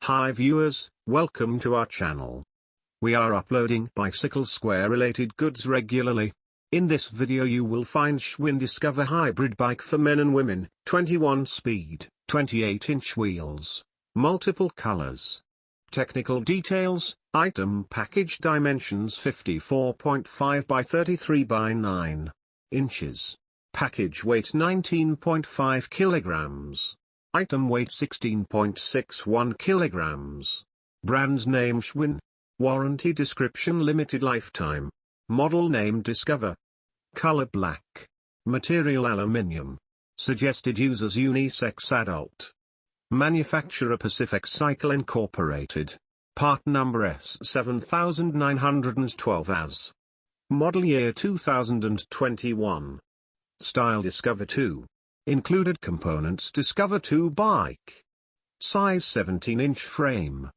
Hi viewers, welcome to our channel. We are uploading bicycle square related goods regularly. In this video you will find Schwinn Discover hybrid bike for men and women, 21 speed, 28-inch wheels, multiple colors. Technical details, item package dimensions 54.5 by 33 by 9 inches. Package weight 19.5 kilograms. Item weight 16.61 kilograms. Brand name Schwinn. Warranty description limited lifetime. Model name Discover. Color black. Material aluminium. Suggested users unisex adult. Manufacturer Pacific Cycle Incorporated. Part number S7912 AS. Model year 2021. Style Discover 2. Included components Discover 2 bike. Size 17-inch frame,